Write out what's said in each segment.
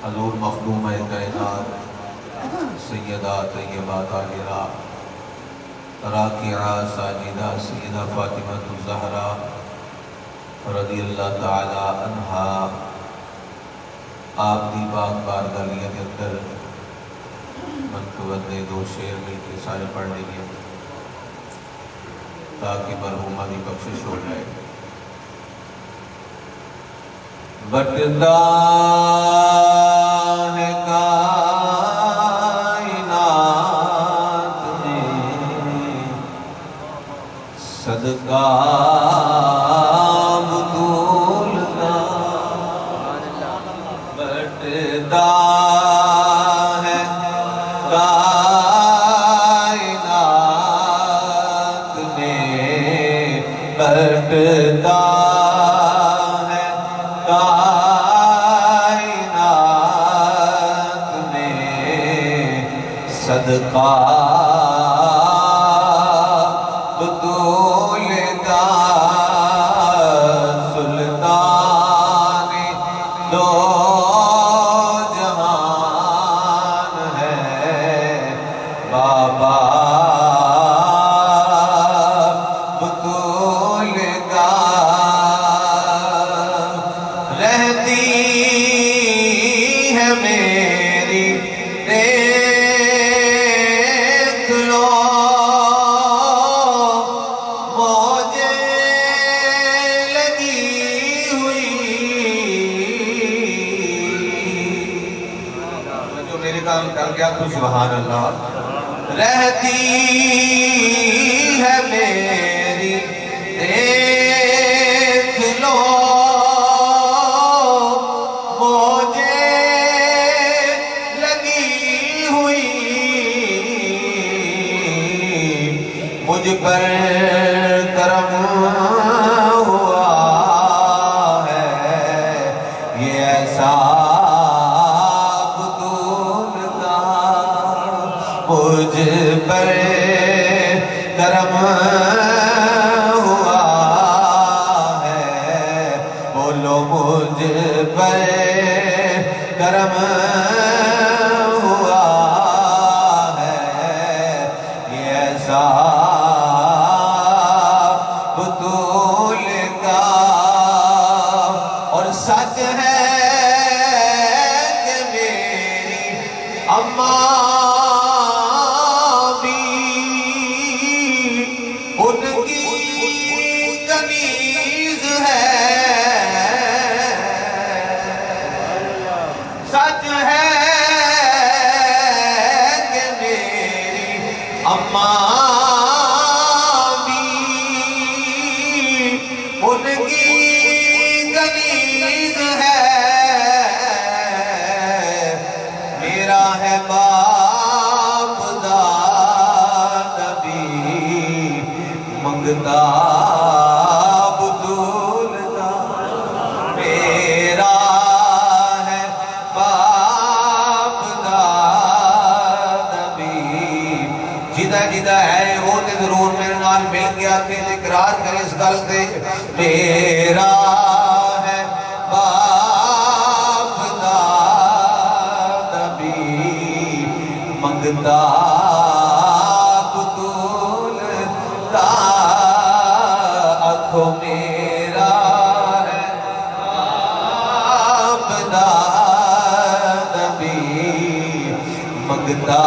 حضور مخدوم کائنات سیدہ طیبہ طاہرہ راکعہ ساجدہ سیدہ فاطمہ الزہرا رضی اللہ تعالی عنہا آپ دی پاک بارگاہ کے اندر منقبت نے دو شعر مل کے سارے پڑھ لیں گے تاکہ مرحومہ کی بخشش ہو جائے۔ بٹتا ہے کائنات میں صدقہ بطول کا، بٹتا ہے کائنات میں، بٹتا صدقہ بطول کا، سلطان دو جہان ہے بابا بطول کا، رہتی ہے میری کر گیا تو سبحان اللہ، رہتی ہے میری دیکھ لو مجھے لگی ہوئی، مجھ پر کرم ہوا ہے یہ ایسا مجھ پر کرم ہوا ہے، بولو مجھ پر کرم ہوا ہے یہ ایسا بطول کا، اور سچ ہے کہ میری اماں سچ ہے کہ میری اماں بھی ان کی کنیز ہے، میرا ہے باپ داد بھی منگتا بطول کا، میرا جدہ ہے وہ تے ضرور میرے نال مل گیا کہ اقرار کرے اس گل سے، میرا ہے باپ داد بھی منگتا بطول کا، آنکھوں میرا ہے باپ داد بھی منگتا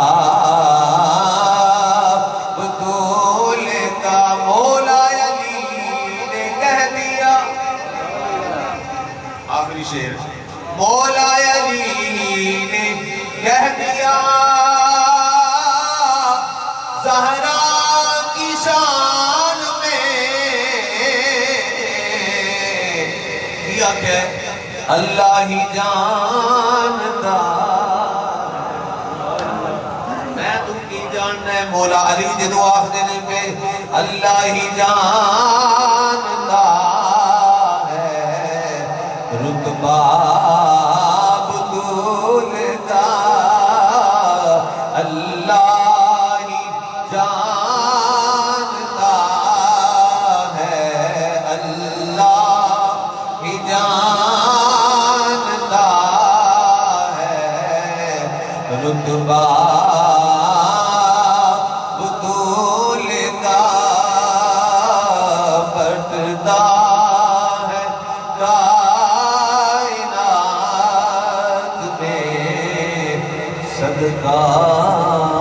مولا علی نے کہہ دیا زہرا کی شان میں، کیا کہ اللہ ہی جانتا، میں تم کی جاننا ہے، مولا علی جدو آخ دینے پہ اللہ ہی جانتا رتبہ بطول کا، اللہ ہی جانتا ہے، اللہ ہی جانتا ہے اسباب طول کا بٹتا ہے کائنات میں صدقہ